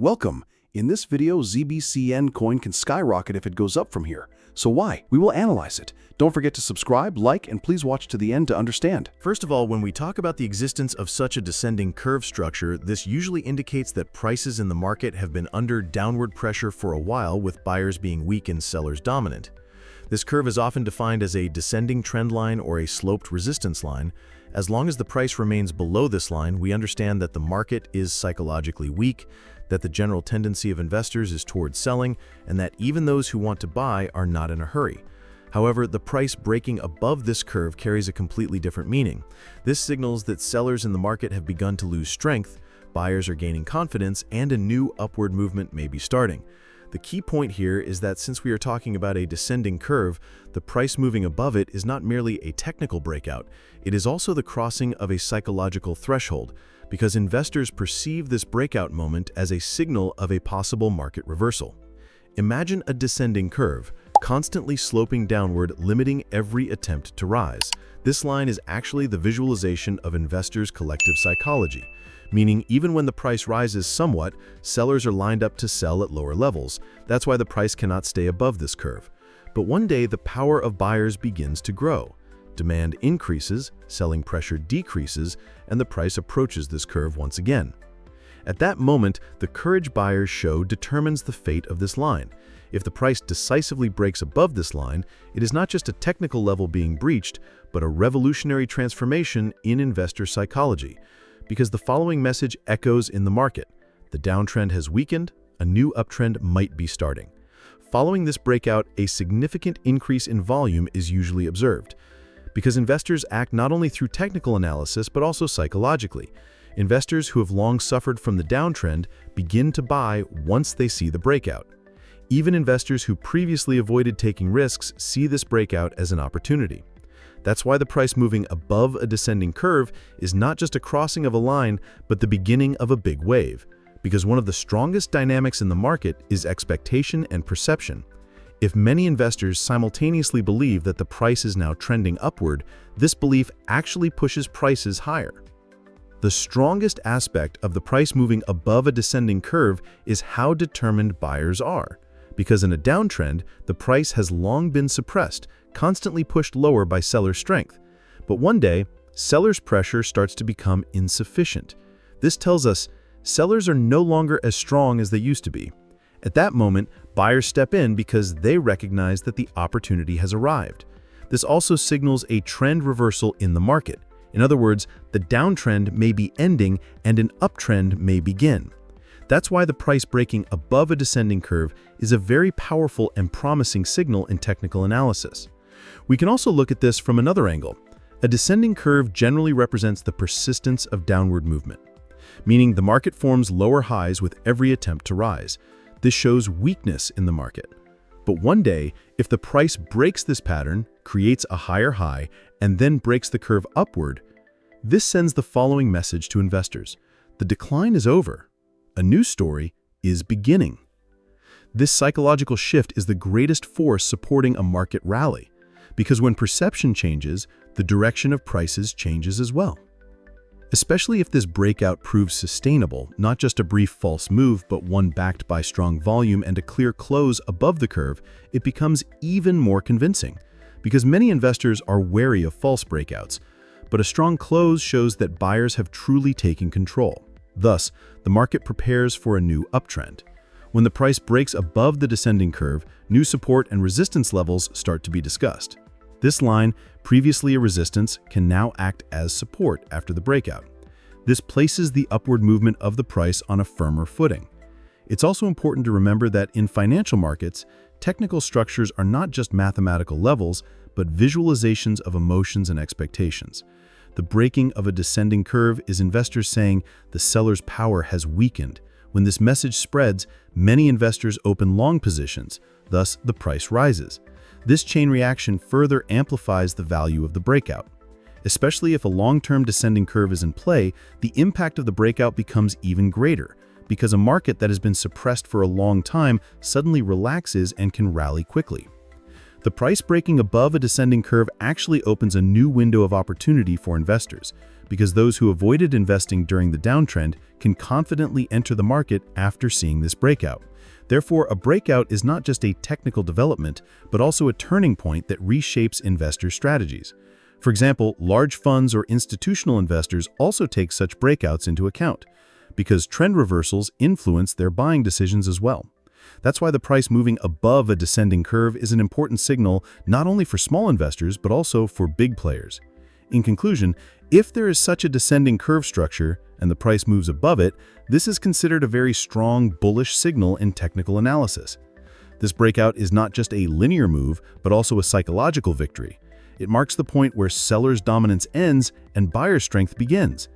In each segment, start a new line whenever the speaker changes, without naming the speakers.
Welcome. In this video, Zbcn coin can skyrocket if it goes up from here. So why? We will analyze it. Don't forget to subscribe, like, and please watch to the end to understand.
First of all, when we talk about the existence of such a descending curve structure, this usually indicates that prices in the market have been under downward pressure for a while, with buyers being weak and sellers dominant. This curve is often defined as a descending trend line or a sloped resistance line. As long as the price remains below this line, we understand that the market is psychologically weak, that the general tendency of investors is towards selling, and that even those who want to buy are not in a hurry. However, the price breaking above this curve carries a completely different meaning. This signals that sellers in the market have begun to lose strength, buyers are gaining confidence, and a new upward movement may be starting. The key point here is that since we are talking about a descending curve, the price moving above it is not merely a technical breakout, it is also the crossing of a psychological threshold, because investors perceive this breakout moment as a signal of a possible market reversal. Imagine a descending curve, constantly sloping downward, limiting every attempt to rise. This line is actually the visualization of investors' collective psychology, meaning even when the price rises somewhat, sellers are lined up to sell at lower levels. That's why the price cannot stay above this curve. But one day, the power of buyers begins to grow. Demand increases, selling pressure decreases, and the price approaches this curve once again. At that moment, the courage buyers show determines the fate of this line. If the price decisively breaks above this line, it is not just a technical level being breached, but a revolutionary transformation in investor psychology. Because the following message echoes in the market: the downtrend has weakened, a new uptrend might be starting. Following this breakout, a significant increase in volume is usually observed. Because investors act not only through technical analysis but also psychologically. Investors who have long suffered from the downtrend begin to buy once they see the breakout. Even investors who previously avoided taking risks see this breakout as an opportunity. That's why the price moving above a descending curve is not just a crossing of a line, but the beginning of a big wave. Because one of the strongest dynamics in the market is expectation and perception. If many investors simultaneously believe that the price is now trending upward, this belief actually pushes prices higher. The strongest aspect of the price moving above a descending curve is how determined buyers are. Because in a downtrend, the price has long been suppressed, constantly pushed lower by seller strength. But one day, sellers' pressure starts to become insufficient. This tells us sellers are no longer as strong as they used to be. At that moment, buyers step in because they recognize that the opportunity has arrived. This also signals a trend reversal in the market. In other words, the downtrend may be ending and an uptrend may begin. That's why the price breaking above a descending curve is a very powerful and promising signal in technical analysis. We can also look at this from another angle. A descending curve generally represents the persistence of downward movement, meaning the market forms lower highs with every attempt to rise. This shows weakness in the market. But one day, if the price breaks this pattern, creates a higher high, and then breaks the curve upward, this sends the following message to investors: the decline is over. A new story is beginning. This psychological shift is the greatest force supporting a market rally, because when perception changes, the direction of prices changes as well. Especially if this breakout proves sustainable, not just a brief false move, but one backed by strong volume and a clear close above the curve, it becomes even more convincing. Because many investors are wary of false breakouts, but a strong close shows that buyers have truly taken control. Thus, the market prepares for a new uptrend. When the price breaks above the descending curve, new support and resistance levels start to be discussed. This line, previously a resistance, can now act as support after the breakout. This places the upward movement of the price on a firmer footing. It's also important to remember that in financial markets, technical structures are not just mathematical levels, but visualizations of emotions and expectations. The breaking of a descending curve is investors saying the seller's power has weakened. When this message spreads, many investors open long positions, thus the price rises. This chain reaction further amplifies the value of the breakout. Especially if a long-term descending curve is in play, the impact of the breakout becomes even greater, because a market that has been suppressed for a long time suddenly relaxes and can rally quickly. The price breaking above a descending curve actually opens a new window of opportunity for investors, because those who avoided investing during the downtrend can confidently enter the market after seeing this breakout. Therefore, a breakout is not just a technical development, but also a turning point that reshapes investor strategies. For example, large funds or institutional investors also take such breakouts into account, because trend reversals influence their buying decisions as well. That's why the price moving above a descending curve is an important signal not only for small investors, but also for big players. In conclusion, if there is such a descending curve structure and the price moves above it, this is considered a very strong bullish signal in technical analysis. This breakout is not just a linear move, but also a psychological victory. It marks the point where sellers' dominance ends and buyer strength begins.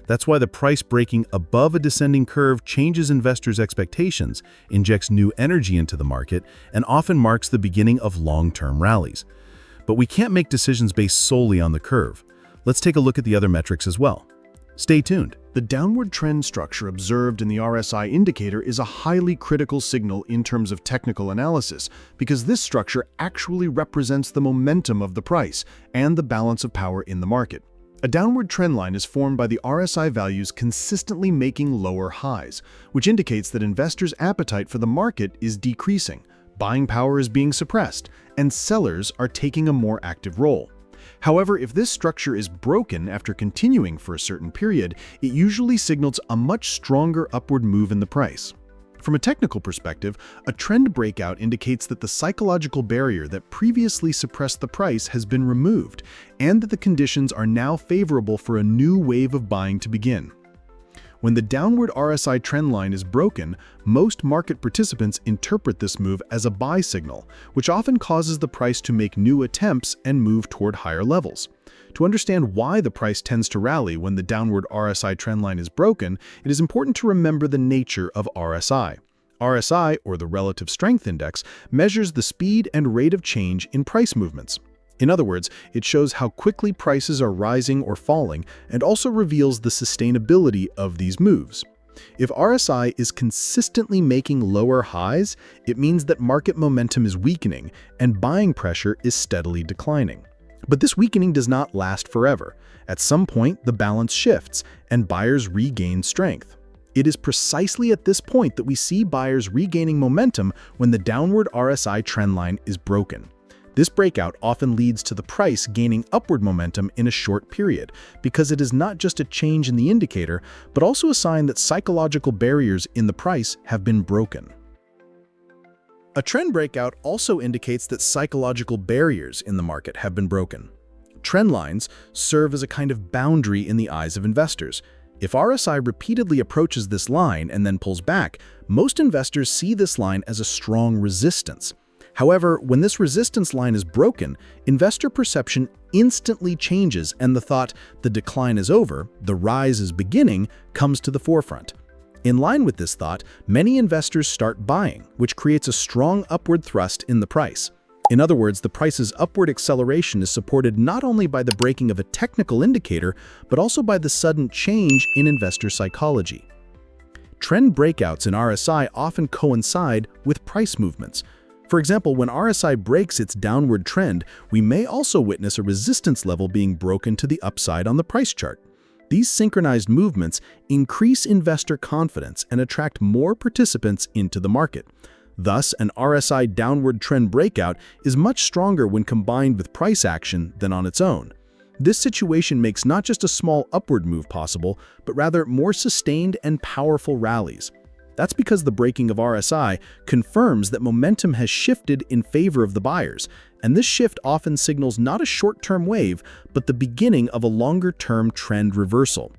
That's why the price breaking above a descending curve changes investors' expectations, injects new energy into the market, and often marks the beginning of long-term rallies. But we can't make decisions based solely on the curve. Let's take a look at the other metrics as well. Stay tuned.
The downward trend structure observed in the RSI indicator is a highly critical signal in terms of technical analysis, because this structure actually represents the momentum of the price and the balance of power in the market. A downward trend line is formed by the RSI values consistently making lower highs, which indicates that investors' appetite for the market is decreasing, buying power is being suppressed, and sellers are taking a more active role. However, if this structure is broken after continuing for a certain period, it usually signals a much stronger upward move in the price. From a technical perspective, a trend breakout indicates that the psychological barrier that previously suppressed the price has been removed, and that the conditions are now favorable for a new wave of buying to begin. When the downward RSI trend line is broken, most market participants interpret this move as a buy signal, which often causes the price to make new attempts and move toward higher levels. To understand why the price tends to rally when the downward RSI trend line is broken, it is important to remember the nature of RSI. RSI, or the Relative Strength Index, measures the speed and rate of change in price movements. In other words, it shows how quickly prices are rising or falling, and also reveals the sustainability of these moves. If RSI is consistently making lower highs, it means that market momentum is weakening and buying pressure is steadily declining. But this weakening does not last forever. At some point, the balance shifts and buyers regain strength. It is precisely at this point that we see buyers regaining momentum when the downward RSI trend line is broken. This breakout often leads to the price gaining upward momentum in a short period, because it is not just a change in the indicator, but also a sign that psychological barriers in the price have been broken. A trend breakout also indicates that psychological barriers in the market have been broken. Trend lines serve as a kind of boundary in the eyes of investors. If RSI repeatedly approaches this line and then pulls back, most investors see this line as a strong resistance. However, when this resistance line is broken, investor perception instantly changes and the thought, the decline is over, the rise is beginning, comes to the forefront. In line with this thought, many investors start buying, which creates a strong upward thrust in the price. In other words, the price's upward acceleration is supported not only by the breaking of a technical indicator, but also by the sudden change in investor psychology. Trend breakouts in RSI often coincide with price movements. For example, when RSI breaks its downward trend, we may also witness a resistance level being broken to the upside on the price chart. These synchronized movements increase investor confidence and attract more participants into the market. Thus, an RSI downward trend breakout is much stronger when combined with price action than on its own. This situation makes not just a small upward move possible, but rather more sustained and powerful rallies. That's because the breaking of RSI confirms that momentum has shifted in favor of the buyers, and this shift often signals not a short-term wave, but the beginning of a longer-term trend reversal.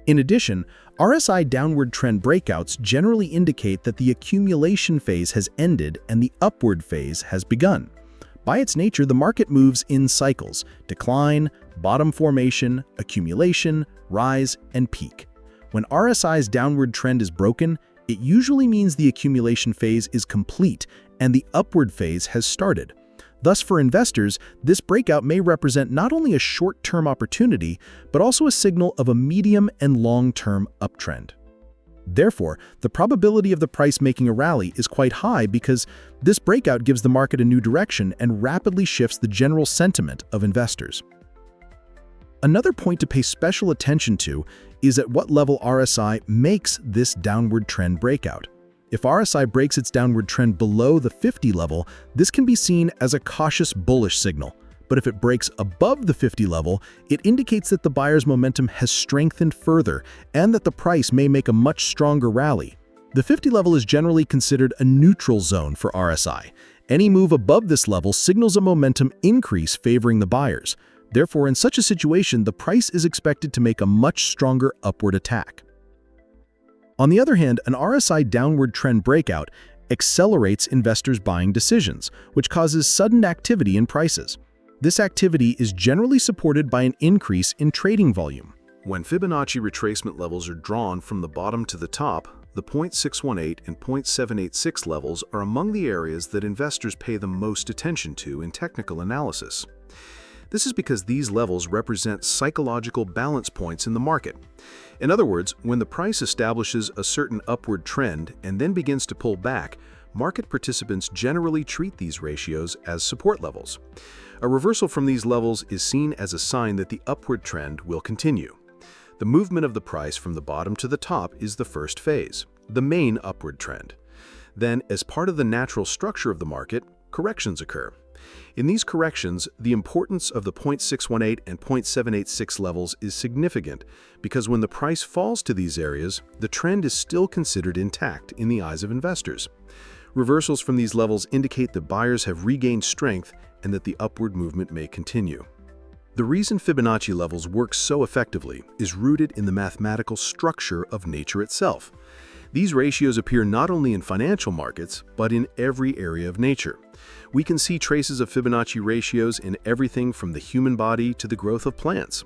In addition, RSI downward trend breakouts generally indicate that the accumulation phase has ended and the upward phase has begun. By its nature, the market moves in cycles: decline, bottom formation, accumulation, rise, and peak. When RSI's downward trend is broken, it usually means the accumulation phase is complete and the upward phase has started. Thus, for investors, this breakout may represent not only a short-term opportunity, but also a signal of a medium and long-term uptrend. Therefore, the probability of the price making a rally is quite high because this breakout gives the market a new direction and rapidly shifts the general sentiment of investors. Another point to pay special attention to is at what level RSI makes this downward trend breakout. If RSI breaks its downward trend below the 50 level, this can be seen as a cautious bullish signal. But if it breaks above the 50 level, it indicates that the buyer's momentum has strengthened further and that the price may make a much stronger rally. The 50 level is generally considered a neutral zone for RSI. Any move above this level signals a momentum increase favoring the buyers. Therefore, in such a situation, the price is expected to make a much stronger upward attack. On the other hand, an RSI downward trend breakout accelerates investors' buying decisions, which causes sudden activity in prices. This activity is generally supported by an increase in trading volume.
When Fibonacci retracement levels are drawn from the bottom to the top, the 0.618 and 0.786 levels are among the areas that investors pay the most attention to in technical analysis. This is because these levels represent psychological balance points in the market. In other words, when the price establishes a certain upward trend and then begins to pull back, market participants generally treat these ratios as support levels. A reversal from these levels is seen as a sign that the upward trend will continue. The movement of the price from the bottom to the top is the first phase, the main upward trend. Then, as part of the natural structure of the market, corrections occur. In these corrections, the importance of the 0.618 and 0.786 levels is significant because when the price falls to these areas, the trend is still considered intact in the eyes of investors. Reversals from these levels indicate that buyers have regained strength and that the upward movement may continue. The reason Fibonacci levels work so effectively is rooted in the mathematical structure of nature itself. These ratios appear not only in financial markets, but in every area of nature. We can see traces of Fibonacci ratios in everything from the human body to the growth of plants.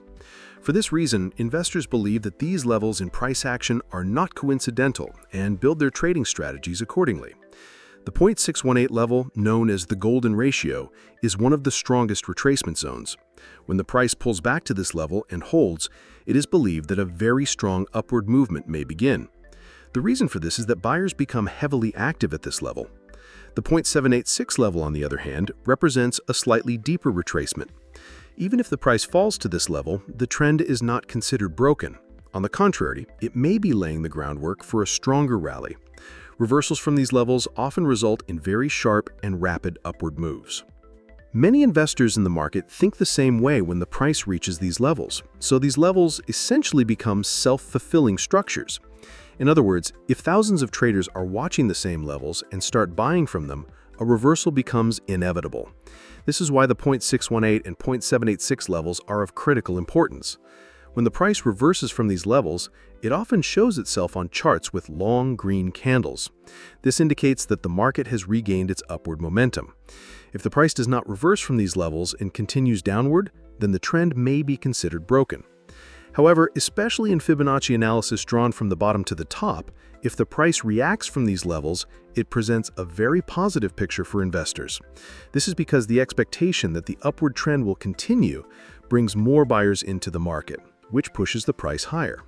For this reason, investors believe that these levels in price action are not coincidental and build their trading strategies accordingly. The 0.618 level, known as the golden ratio, is one of the strongest retracement zones. When the price pulls back to this level and holds, it is believed that a very strong upward movement may begin. The reason for this is that buyers become heavily active at this level. The 0.786 level, on the other hand, represents a slightly deeper retracement. Even if the price falls to this level, the trend is not considered broken. On the contrary, it may be laying the groundwork for a stronger rally. Reversals from these levels often result in very sharp and rapid upward moves. Many investors in the market think the same way when the price reaches these levels, so these levels essentially become self-fulfilling structures. In other words, if thousands of traders are watching the same levels and start buying from them, a reversal becomes inevitable. This is why the 0.618 and 0.786 levels are of critical importance. When the price reverses from these levels, it often shows itself on charts with long green candles. This indicates that the market has regained its upward momentum. If the price does not reverse from these levels and continues downward, then the trend may be considered broken. However, especially in Fibonacci analysis drawn from the bottom to the top, if the price reacts from these levels, it presents a very positive picture for investors. This is because the expectation that the upward trend will continue brings more buyers into the market, which pushes the price higher.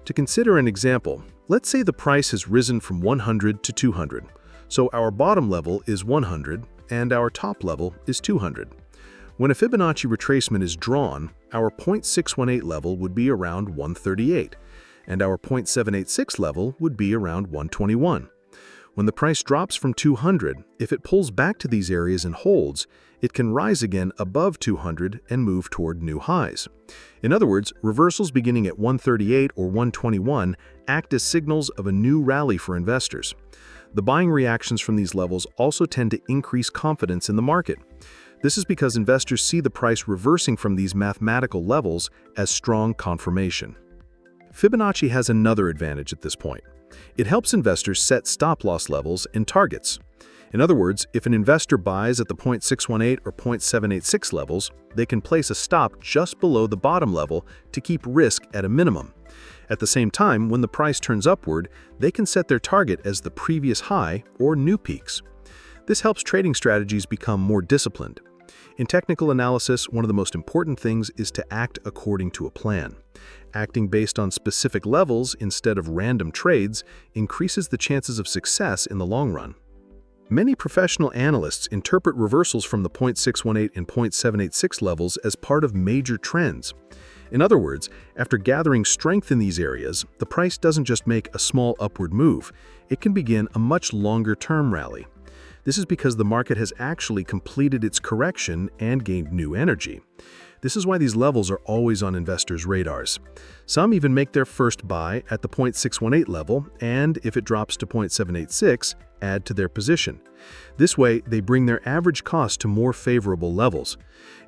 To consider an example, let's say the price has risen from 100 to 200. So our bottom level is 100 and our top level is 200. When a Fibonacci retracement is drawn, our 0.618 level would be around 138, and our 0.786 level would be around 121. When the price drops from 200, if it pulls back to these areas and holds, it can rise again above 200 and move toward new highs. In other words, reversals beginning at 138 or 121 act as signals of a new rally for investors. The buying reactions from these levels also tend to increase confidence in the market. This is because investors see the price reversing from these mathematical levels as strong confirmation. Fibonacci has another advantage at this point. It helps investors set stop-loss levels and targets. In other words, if an investor buys at the 0.618 or 0.786 levels, they can place a stop just below the bottom level to keep risk at a minimum. At the same time, when the price turns upward, they can set their target as the previous high or new peaks. This helps trading strategies become more disciplined. In technical analysis, one of the most important things is to act according to a plan. acting based on specific levels instead of random trades increases the chances of success in the long run. Many professional analysts interpret reversals from the 0.618 and 0.786 levels as part of major trends. In other words, after gathering strength in these areas, the price doesn't just make a small upward move, it can begin a much longer-term rally. This is because the market has actually completed its correction and gained new energy. This is why these levels are always on investors' radars. Some even make their first buy at the 0.618 level, and if it drops to 0.786, add to their position. This way, they bring their average cost to more favorable levels.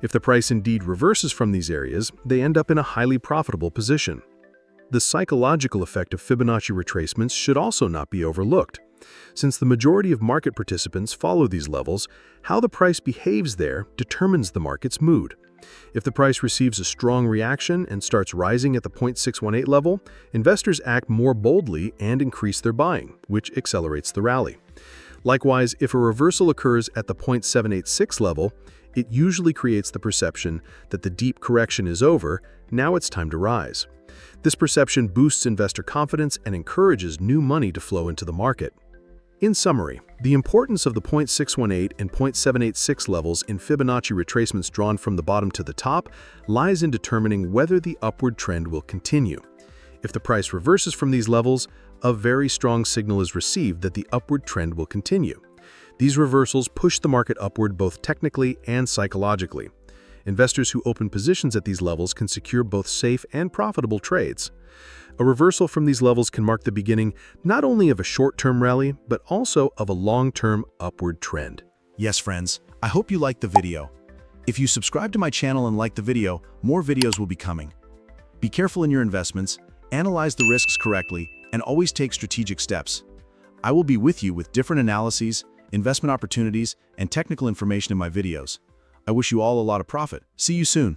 If the price indeed reverses from these areas, they end up in a highly profitable position. The psychological effect of Fibonacci retracements should also not be overlooked. Since the majority of market participants follow these levels, how the price behaves there determines the market's mood. If the price receives a strong reaction and starts rising at the 0.618 level, investors act more boldly and increase their buying, which accelerates the rally. Likewise, if a reversal occurs at the 0.786 level, it usually creates the perception that the deep correction is over, now it's time to rise. This perception boosts investor confidence and encourages new money to flow into the market. In summary, the importance of the 0.618 and 0.786 levels in Fibonacci retracements drawn from the bottom to the top lies in determining whether the upward trend will continue. If the price reverses from these levels, a very strong signal is received that the upward trend will continue. These reversals push the market upward both technically and psychologically. Investors who open positions at these levels can secure both safe and profitable trades. A reversal from these levels can mark the beginning not only of a short-term rally, but also of a long-term upward trend.
Yes, friends, I hope you liked the video. If you subscribe to my channel and like the video, more videos will be coming. Be careful in your investments, analyze the risks correctly, and always take strategic steps. I will be with you with different analyses, investment opportunities, and technical information in my videos. I wish you all a lot of profit. See you soon.